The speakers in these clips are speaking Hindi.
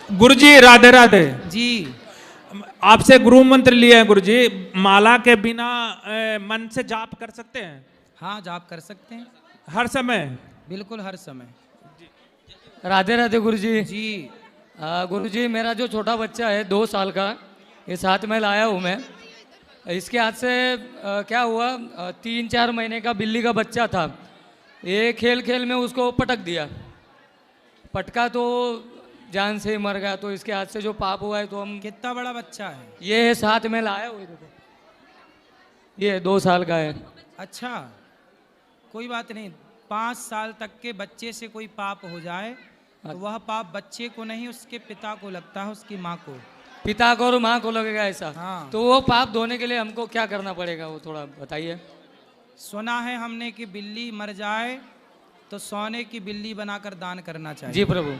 गुरुजी राधे राधे जी। आपसे गुरु मंत्र लिए हैं गुरुजी। माला के बिना मन से जाप कर सकते हैं? हाँ, जाप कर सकते हैं हर समय? बिल्कुल, हर समय। राधे राधे गुरुजी। जी। गुरुजी, मेरा जो छोटा बच्चा है 2 साल का, इस हाथ में लाया हूँ मैं। इसके हाथ से क्या हुआ, 3-4 महीने का बिल्ली का बच्चा था। ये खेल खेल में उसको पटक दिया, पटका तो जान से ही मर गया। तो इसके हाथ से जो पाप हुआ है, तो हम कितना बड़ा बच्चा है? ये साथ में लाया हुआ, देखो ये 2 साल का है। अच्छा, कोई बात नहीं। 5 साल तक के बच्चे से कोई पाप हो जाए तो वह पाप बच्चे को नहीं, उसके पिता को लगता है, उसकी माँ को। पिता को और माँ को लगेगा ऐसा? हाँ। तो वो पाप धोने के लिए हमको क्या करना पड़ेगा, वो थोड़ा बताइए। सुना है हमने कि बिल्ली मर जाए तो सोने की बिल्ली बनाकर दान करना चाहिए। जी प्रभु।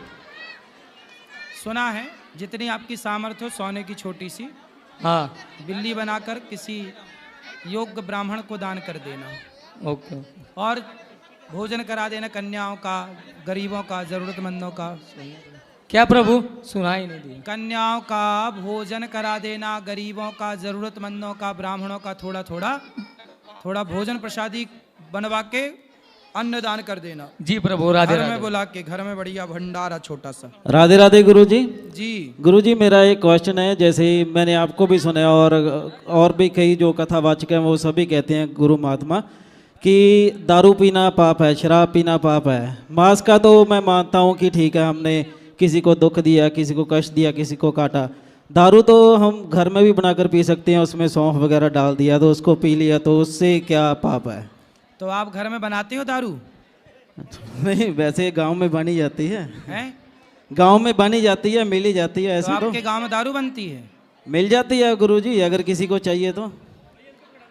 सुना है, जितनी आपकी सामर्थ्य हो, सोने की छोटी सी हाँ। बिल्ली बनाकर किसी योग्य ब्राह्मण को दान कर देना। ओके। और भोजन करा देना कन्याओं का, गरीबों का, जरूरतमंदों का। क्या प्रभु? सुना ही नहीं दी। कन्याओं का भोजन करा देना, गरीबों का, जरूरतमंदों का, ब्राह्मणों का थोड़ा थोड़ा भोजन प्रसादी बनवा के अन्नदान कर देना। जी प्रभु। राधे घर में राधे। बुला के, घर में बढ़िया भंडारा छोटा सा। राधे राधे गुरुजी। जी। गुरुजी, मेरा एक क्वेश्चन है। जैसे मैंने आपको भी सुना और भी कई जो कथावाचक हैं वो सभी कहते हैं गुरु महात्मा कि दारू पीना पाप है, शराब पीना पाप है। मांस का तो मैं मानता हूँ कि ठीक है, हमने किसी को दुख दिया, किसी को कष्ट दिया, किसी को काटा। दारू तो हम घर में भी बनाकर पी सकते हैं, उसमें सौंफ वगैरह डाल दिया तो उसको पी लिया, तो उससे क्या पाप है? तो आप घर में बनाते हो दारू? नहीं, वैसे गांव में बनी जाती है। हैं? गांव में बनी जाती है, मिली जाती है तो ऐसे। तो आपके गांव में दारू बनती है? मिल जाती है गुरुजी, अगर किसी को चाहिए तो।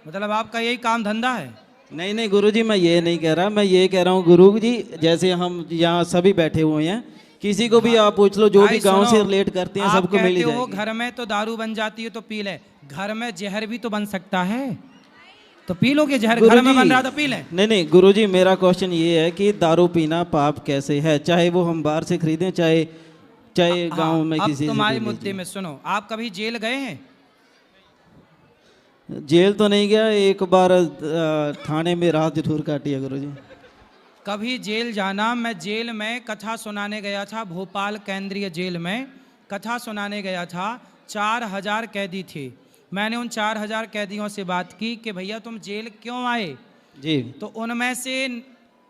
मतलब आपका यही काम धंधा है? नहीं नहीं गुरुजी, मैं ये नहीं कह रहा। मैं ये कह रहा हूँ गुरुजी, जैसे हम यहाँ सभी बैठे हुए हैं, किसी को भी आप पूछ लो, जो भी भाई गांव से सुनो, रिलेट करते हैं, आप सबको मिल ही कहते हो जाएगी। घर में तो दारू बन जाती है तो पी ले, घर में जहर भी तो बन सकता है, तो पी लोगे जहर? घर में बन रहा तो पी ले। नहीं नहीं गुरुजी, मेरा क्वेश्चन ये है कि दारू पीना पाप कैसे है, चाहे वो हम बाहर से खरीदें, चाहे गांव में अब किसी से तुम्हारे ले मुद्दे लीजिए। में सुनो, आप कभी जेल गए हैं? जेल तो नहीं गया, एक बार थाने में रात जरूर काटी है गुरुजी। कभी जेल जाना। मैं जेल में कथा सुनाने गया था, भोपाल केंद्रीय जेल में कथा सुनाने गया था। 4000 कैदी थे। मैंने उन 4000 कैदियों से बात की कि भैया तुम जेल क्यों आए? जी। तो उनमें से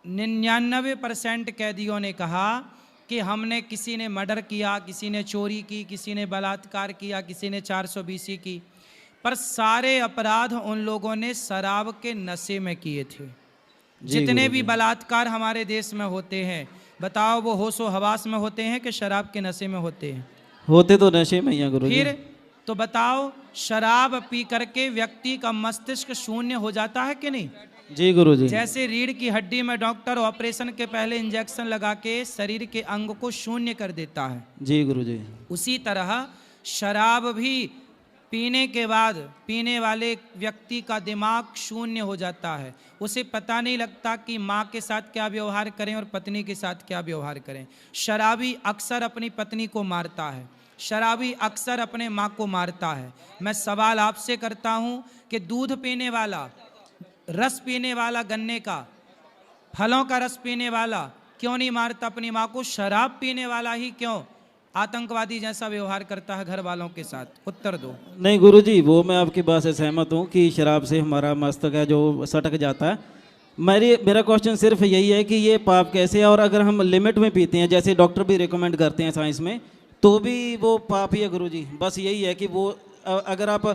99% कैदियों ने कहा कि हमने, किसी ने मर्डर किया, किसी ने चोरी की, किसी ने बलात्कार किया, किसी ने 420 की, पर सारे अपराध उन लोगों ने शराब के नशे में किए थे। जितने भी बलात्कार हमारे देश में होते हैं, बताओ वो होशो हवास में होते हैं कि शराब के नशे में होते हैं? होते तो नशे में ही हैं गुरुजी। फिर तो बताओ, शराब पी करके व्यक्ति का मस्तिष्क शून्य हो जाता है कि नहीं? जी गुरुजी। जैसे रीढ़ की हड्डी में डॉक्टर ऑपरेशन के पहले इंजेक्शन लगा के शरीर के अंग को शून्य कर देता है, जी गुरुजी। उसी तरह शराब भी पीने के बाद पीने वाले व्यक्ति का दिमाग शून्य हो जाता है। उसे पता नहीं लगता कि माँ के साथ क्या व्यवहार करें और पत्नी के साथ क्या व्यवहार करें। शराबी अक्सर अपनी पत्नी को मारता है, शराबी अक्सर अपने माँ को मारता है। मैं सवाल आपसे करता हूँ कि दूध पीने वाला, रस पीने वाला, गन्ने का, फलों का रस पीने वाला क्यों नहीं मारता अपनी माँ को? शराब पीने वाला ही क्यों आतंकवादी जैसा व्यवहार करता है घर वालों के साथ? उत्तर दो। नहीं गुरुजी, वो मैं आपकी बात से सहमत हूँ कि शराब से हमारा मस्तक है जो सटक जाता है। मेरा क्वेश्चन सिर्फ यही है कि ये पाप कैसे है, और अगर हम लिमिट में पीते हैं, जैसे डॉक्टर भी रिकमेंड करते हैं साइंस में, तो भी वो पाप ही है गुरुजी। बस यही है कि वो अगर आप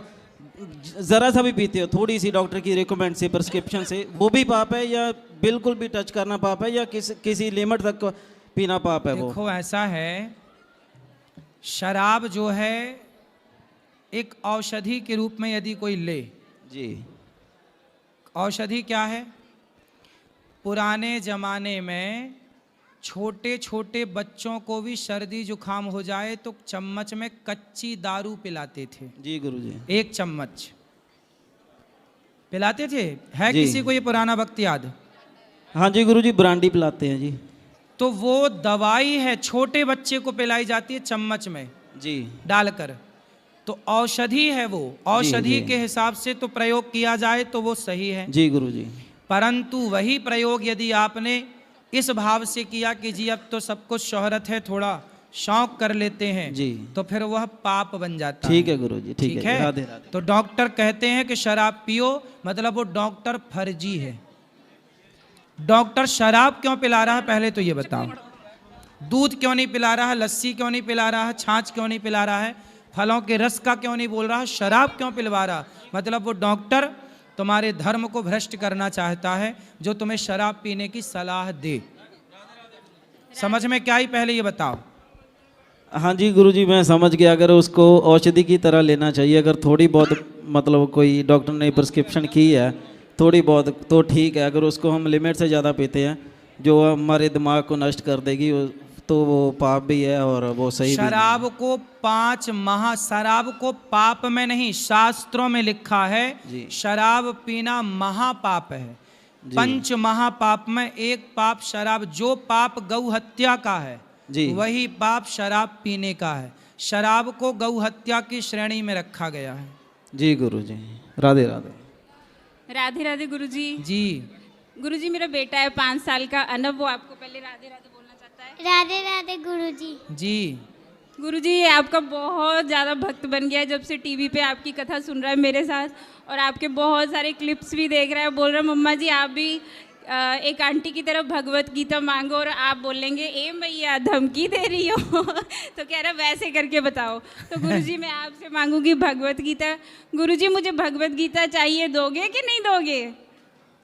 ज़रा सा भी पीते हो, थोड़ी सी डॉक्टर की रिकमेंड से, प्रिस्क्रिप्शन से, वो भी पाप है, या बिल्कुल भी टच करना पाप है, या किसी लिमिट तक पीना पाप है? वो देखो, ऐसा है, शराब जो है एक औषधि के रूप में यदि कोई ले, जी। औषधि क्या है? पुराने जमाने में छोटे छोटे बच्चों को भी सर्दी जुकाम हो जाए तो चम्मच में कच्ची दारू पिलाते थे। जी गुरुजी। 1 चम्मच पिलाते थे। है जी। किसी को ये पुराना वक्त याद? हाँ जी गुरुजी, ब्रांडी पिलाते हैं जी। तो वो दवाई है, छोटे बच्चे को पिलाई जाती है चम्मच में जी डालकर, तो औषधि है वो, औषधि जी। के हिसाब से तो प्रयोग किया जाए तो वो सही है। जी गुरुजी। परंतु वही प्रयोग यदि आपने इस भाव से किया कि जी अब तो सब कुछ शोहरत है, थोड़ा शौक कर लेते हैं, जी तो फिर वह पाप बन जाता ठीक है गुरुजी, ठीक ठीक है, है। राधे राधे। तो डॉक्टर कहते हैं कि शराब पियो, मतलब वो डॉक्टर फर्जी है। डॉक्टर शराब क्यों पिला रहा है पहले तो ये बताओ, दूध क्यों नहीं पिला रहा है, लस्सी क्यों नहीं पिला रहा है, छाछ क्यों नहीं पिला रहा है, फलों के रस का क्यों नहीं बोल रहा है, शराब क्यों पिलवा रहा? मतलब वो डॉक्टर तुम्हारे धर्म को भ्रष्ट करना चाहता है, जो तुम्हें शराब पीने की सलाह दे। समझ में क्या आई पहले ये बताओ। हाँ जी गुरुजी, मैं समझ गया। अगर उसको औषधि की तरह लेना चाहिए, अगर थोड़ी बहुत मतलब कोई डॉक्टर ने प्रिस्क्रिप्शन की है थोड़ी बहुत तो ठीक है। अगर उसको हम लिमिट से ज़्यादा पीते हैं जो हमारे दिमाग को नष्ट कर देगी, तो वो पाप भी है और वो सही भी शराब को 5 शराब को पाप में नहीं, शास्त्रों में लिखा है जी। शराब पीना महापाप है। 5 महापाप में एक पाप शराब, जो पाप गौ हत्या का है जी। वही पाप शराब पीने का है। शराब को गौ हत्या की श्रेणी में रखा गया है। जी गुरुजी, राधे राधे। राधे राधे गुरुजी। जी गुरुजी मेरा बेटा है 5 साल का अनब, वो आपको पहले राधे राधे बोलना चाहता है। राधे राधे गुरुजी। जी गुरुजी ये आपका बहुत ज़्यादा भक्त बन गया है, जब से टीवी पे आपकी कथा सुन रहा है मेरे साथ, और आपके बहुत सारे क्लिप्स भी देख रहा है। बोल रहा है मम्मा जी आप भी एक आंटी की तरफ भगवत गीता मांगो, और आप बोलेंगे ए मैया धमकी दे रही हो तो कह रहा वैसे करके बताओ। तो गुरुजी मैं आपसे मांगूंगी भगवत गीता। गुरुजी मुझे भगवत गीता चाहिए, दोगे कि नहीं दोगे?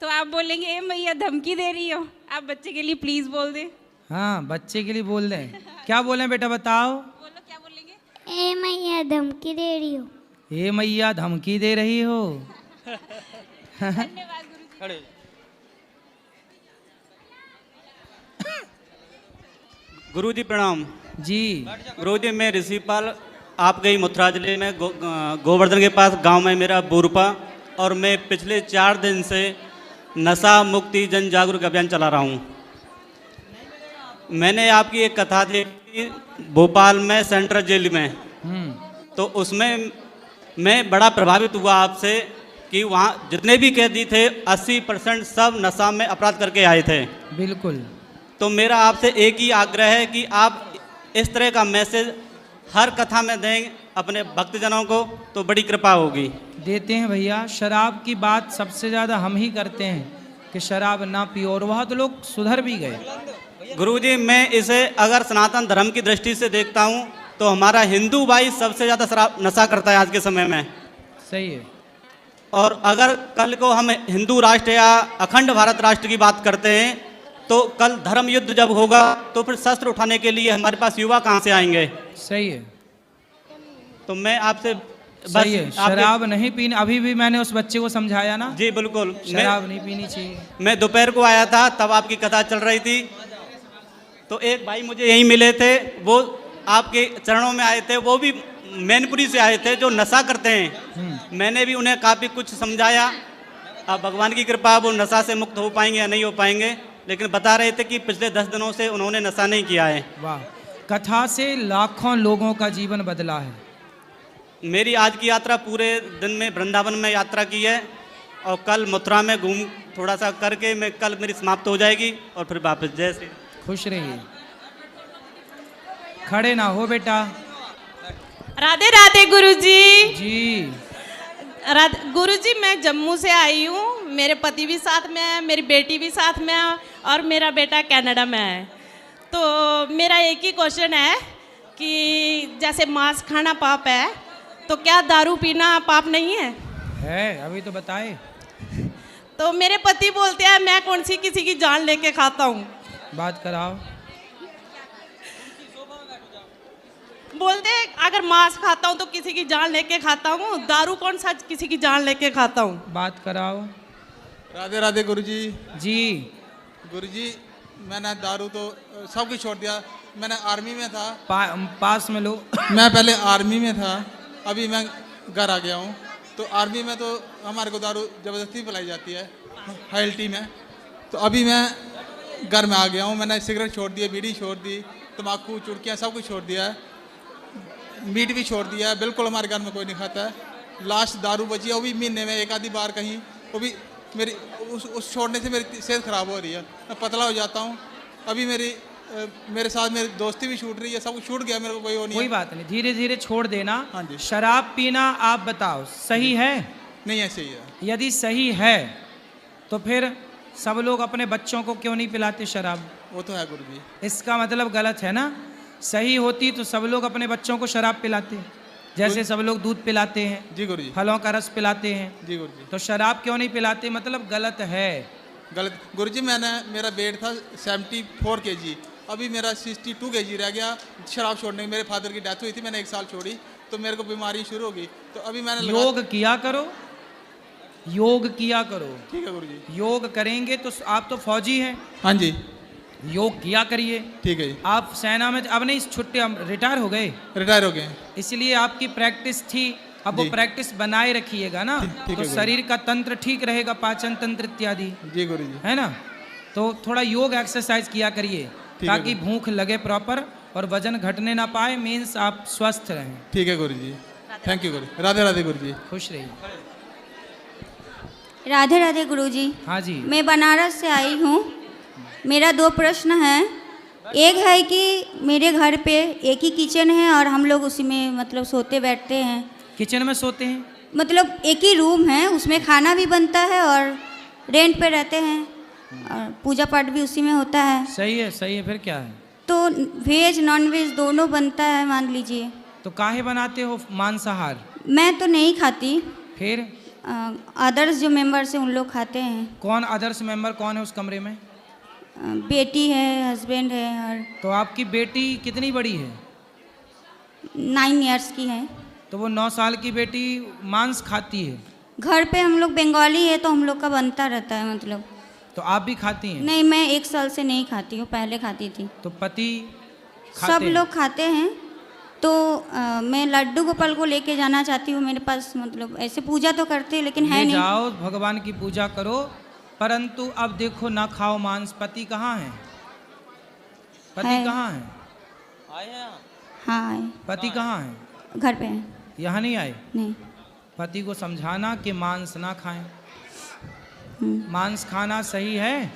तो आप बोलेंगे ए मैया धमकी दे रही हो। आप बच्चे के लिए प्लीज़ बोल दें। हाँ, बच्चे के लिए बोल दें। क्या बोलें बेटा बताओ? बोलो क्या बोलेंगे? ए मैया धमकी दे रही हो। ए मैया धमकी दे रही हो। धन्यवाद गुरुजी। गुरुजी प्रणाम। जी गुरुजी मैं ऋषिपाल, आप गई मथुरा जिले में गोवर्धन के पास गांव में मेरा बुरपा, और मैं पिछले 4 दिन से नशा मुक्ति जन जागरूक अभियान चला रहा हूं। मैंने आपकी एक कथा देखी भोपाल में सेंट्रल जेल में, तो उसमें मैं बड़ा प्रभावित हुआ आपसे कि वहाँ जितने भी कैदी थे 80% सब नशा में अपराध करके आए थे। बिल्कुल। तो मेरा आपसे एक ही आग्रह है कि आप इस तरह का मैसेज हर कथा में दें अपने भक्तजनों को, तो बड़ी कृपा होगी। देते हैं भैया। शराब की बात सबसे ज़्यादा हम ही करते हैं कि शराब ना पियो, और वह तो लोग सुधर भी गए। गुरुजी मैं इसे अगर सनातन धर्म की दृष्टि से देखता हूँ तो हमारा हिंदू भाई सबसे ज़्यादा शराब नशा करता है आज के समय में। सही है। और अगर कल को हम हिंदू राष्ट्र या अखंड भारत राष्ट्र की बात करते हैं तो कल धर्म युद्ध जब होगा तो फिर शस्त्र उठाने के लिए हमारे पास युवा कहाँ से आएंगे? सही है। तो मैं आपसे सही है, शराब नहीं पीनी। अभी भी मैंने उस बच्चे को समझाया ना। जी बिल्कुल। शराब नहीं पीनी चाहिए। मैं दोपहर को आया था तब आपकी कथा चल रही थी, तो एक भाई मुझे यहीं मिले थे, वो आपके चरणों में आए थे, वो भी मैनपुरी से आए थे जो नशा करते हैं। मैंने भी उन्हें काफ़ी कुछ समझाया। अब भगवान की कृपा वो नशा से मुक्त हो पाएंगे या नहीं हो पाएंगे, लेकिन बता रहे थे कि पिछले 10 दिनों से उन्होंने नशा नहीं किया है। वाह, कथा से लाखों लोगों का जीवन बदला है। मेरी आज की यात्रा पूरे दिन में वृंदावन में यात्रा की है, और कल मथुरा में घूम थोड़ा सा करके मैं कल मेरी समाप्त हो जाएगी और फिर वापस। जय श्री। खुश रहिए। खड़े ना हो बेटा। राधे राधे गुरुजी। जी गुरुजी मैं जम्मू से आई हूँ, मेरे पति भी साथ में है, मेरी बेटी भी साथ में है, और मेरा बेटा कनाडा में है। तो मेरा एक ही क्वेश्चन है कि जैसे मांस खाना पाप है, तो क्या दारू पीना पाप नहीं है? अभी तो बताए। तो मेरे पति बोलते हैं मैं कौन सी किसी की जान लेके खाता हूँ। बात कराओ। बोलते हैं अगर मांस खाता हूँ तो किसी की जान लेके खाता हूँ, दारू कौन सा किसी की जान लेके खाता हूँ। बात कराओ। राधे राधे गुरुजी। जी गुरुजी मैंने दारू तो सब कुछ छोड़ दिया। मैंने आर्मी में था। पास में लो। मैं पहले आर्मी में था, अभी मैं घर आ गया हूँ। तो आर्मी में तो हमारे को दारू ज़बरदस्ती पिलाई जाती है हाईल्टी में। तो अभी मैं घर में आ गया हूँ। मैंने सिगरेट छोड़ दी, बीड़ी छोड़ दी, तम्बाकू, चुड़कियाँ सब कुछ छोड़ दिया है। मीट भी छोड़ दिया है, बिल्कुल हमारे घर में कोई नहीं खाता है। लास्ट दारू बची है, वो भी महीने में एक आधी बार कहीं, वो भी मेरी उस छोड़ने से मेरी सेहत ख़राब हो रही है, मैं पतला हो जाता हूँ। अभी मेरे साथ मेरी दोस्ती भी छूट रही है, सब कुछ छूट गया, मेरे को कोई वो नहीं कोई है। बात नहीं, धीरे धीरे छोड़ देना। हाँ जी। शराब पीना आप बताओ सही है? नहीं ऐसे ही है। यदि सही है तो फिर सब लोग अपने बच्चों को क्यों नहीं पिलाते शराब? वो तो है गुरुजी। इसका मतलब गलत है ना। सही होती तो सब लोग अपने बच्चों को शराब पिलाते, जैसे सब लोग दूध पिलाते हैं, जी गुरुजी। फलों का रस पिलाते हैं, जी गुरुजी। तो शराब क्यों नहीं पिलाते? मतलब गलत है। गलत गुरुजी। मेरा वेट था 74 kg, अभी मेरा 62 kg रह गया शराब छोड़ने की। मेरे फादर की डेथ हुई थी, मैंने 1 साल छोड़ी तो मेरे को बीमारी शुरू हो गई, तो अभी मैंने योग किया करो, योग किया करो। ठीक है गुरुजी। योग करेंगे तो आप तो फौजी हैं, हाँ जी योग किया करिए। ठीक है जी। आप सेना में अब नहीं, छुट्टी रिटायर हो गए, रिटायर हो गए, इसलिए आपकी प्रैक्टिस थी, अब वो जी। प्रैक्टिस बनाए रखिएगा ना, ठीक तो है शरीर का तंत्र ठीक रहेगा, पाचन तंत्र इत्यादि, जी गुरुजी। है ना। तो थोड़ा योग एक्सरसाइज किया करिए है ताकि भूख लगे प्रॉपर और वजन घटने ना पाए, मीन्स आप स्वस्थ रहें। ठीक है गुरुजी। थैंक यू गुरु। राधे राधे गुरुजी। खुश रहिए। राधे राधे गुरुजी। हाँ जी। मैं बनारस से आई हूँ। मेरा 2 प्रश्न हैं। एक है कि मेरे घर पे एक ही किचन है और हम लोग उसी में मतलब सोते बैठते हैं। किचन में सोते हैं? मतलब एक ही रूम है, उसमें खाना भी बनता है और रेंट पे रहते हैं और पूजा पाठ भी उसी में होता है। सही है, सही है, फिर क्या है? तो वेज नॉन वेज दोनों बनता है मान लीजिए। तो काहे बनाते हो मांसाहार? मैं तो नहीं खाती, फिर अदर्स जो मेंबर्स हैं उन लोग खाते हैं। कौन अदर्स मेंबर कौन है उस कमरे में? बेटी है, हस्बैंड है और तो आपकी बेटी कितनी बड़ी है? 9 इयर्स की है। तो वो 9 साल की बेटी मांस खाती है? घर पे हम लोग बंगाली है तो हम लोग का बनता रहता है मतलब। तो आप भी खाती हैं? नहीं, मैं 1 साल से नहीं खाती हूँ, पहले खाती थी। तो पति खाते सब हैं? लोग खाते हैं। तो मैं लड्डू गोपाल को लेके जाना चाहती हूँ मेरे पास, मतलब ऐसे पूजा तो करते हैं लेकिन है ले नहीं। जाओ, भगवान की पूजा करो, परंतु अब देखो ना खाओ मांस। पति कहाँ है? पति है। कहाँ है? हाँ है। पति कहाँ है? घर पे है। यहाँ नहीं आए? नहीं। पति को समझाना कि मांस ना खाएं। हम्म, मांस खाना सही है?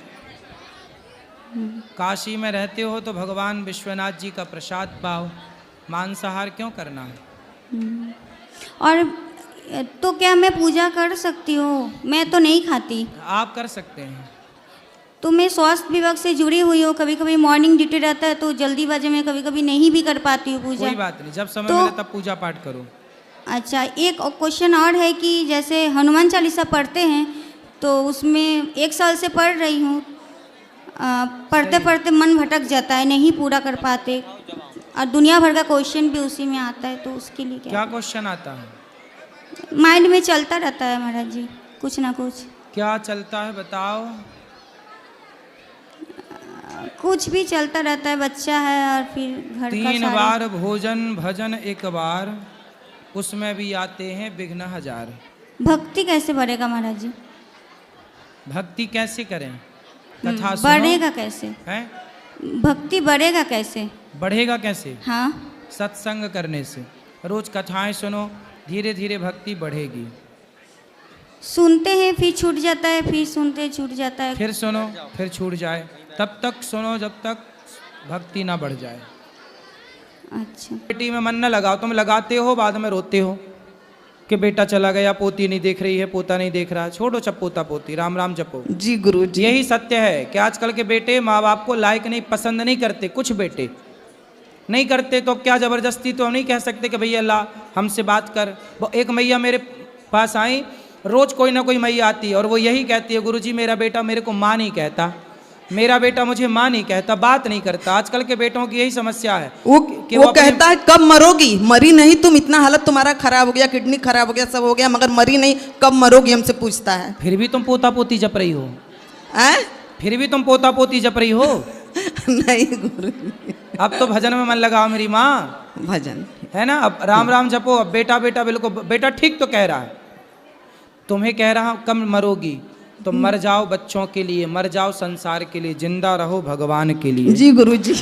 काशी में रहते हो तो भगवान विश्वनाथ जी का प्रसाद पाओ, मांसाहार क्यों करना है? हम्म। और तो क्या मैं पूजा कर सकती हूँ? मैं तो नहीं खाती। आप कर सकते हैं। तो मैं स्वास्थ्य विभाग से जुड़ी हुई हूँ, कभी कभी मॉर्निंग ड्यूटी रहता है तो जल्दीबाजी में कभी कभी नहीं भी कर पाती हूँ पूजा। कोई बात नहीं, जब समय तो- मिले तब पूजा पाठ करो। अच्छा, एक क्वेश्चन और है कि जैसे हनुमान चालीसा पढ़ते हैं तो उसमें 1 साल से पढ़ रही हूँ, पढ़ते पढ़ते मन भटक जाता है, नहीं पूरा कर पाते और दुनिया भर का क्वेश्चन भी उसी में आता है, तो उसके लिए क्या क्या क्वेश्चन आता है? माइंड में चलता रहता है महाराज जी, कुछ ना कुछ। क्या चलता है बताओ? कुछ भी चलता रहता है, बच्चा है और फिर घर का 3 सारा। बार भोजन भजन 1 बार, उसमें भी आते हैं विघ्न 1000। भक्ति कैसे बढ़ेगा महाराज जी? भक्ति कैसे करें? कथा सुनो। बढ़ेगा कैसे? हैं? भक्ति बढ़ेगा कैसे? बढ़ेगा कैसे? हाँ, सत्संग करने से। रोज कथाएं सुनो, धीरे धीरे भक्ति बढ़ेगी। सुनते हैं फिर छूट जाता है, फिर सुनते छूट जाता है। फिर सुनो, फिर छूट जाए, तब तक सुनो जब तक भक्ति ना बढ़ जाए। अच्छा, बेटी में मन न लगाओ। तुम लगाते हो, बाद में रोते हो कि बेटा चला गया, पोती नहीं देख रही है, पोता नहीं देख रहा। छोड़ो सब पोता पोती, राम राम जपो। जी गुरु जी। यही सत्य है कि आजकल के बेटे माँ बाप को लायक नहीं, पसंद नहीं करते। कुछ बेटे नहीं करते तो क्या जबरदस्ती तो हम नहीं कह सकते कि भैया ला हमसे बात कर। वो एक मैया मेरे पास आई, रोज कोई ना कोई मैया आती है और वो यही कहती है, गुरुजी मेरा बेटा मेरे को माँ नहीं कहता, मेरा बेटा मुझे माँ नहीं कहता, बात नहीं करता। आजकल के बेटों की यही समस्या है वो कि वो अपने- कहता है कब मरोगी? मरी नहीं तुम, इतना हालत तुम्हारा खराब हो गया, किडनी खराब हो गया, सब हो गया, मगर मरी नहीं, कब मरोगी हमसे पूछता है। फिर भी तुम पोता पोती जप रही हो। हैं? फिर भी तुम पोता पोती जप रही हो। नहीं गुरु जी। अब तो भजन में मन लगाओ मेरी माँ, भजन है ना। अब राम राम जपो। अब बेटा बेटा बिल्कुल, बेटा ठीक तो कह रहा है, तुम्हें कह रहा हूं कब मरोगी। तो मर जाओ बच्चों के लिए, मर जाओ संसार के लिए, जिंदा रहो भगवान के लिए। जी गुरुजी।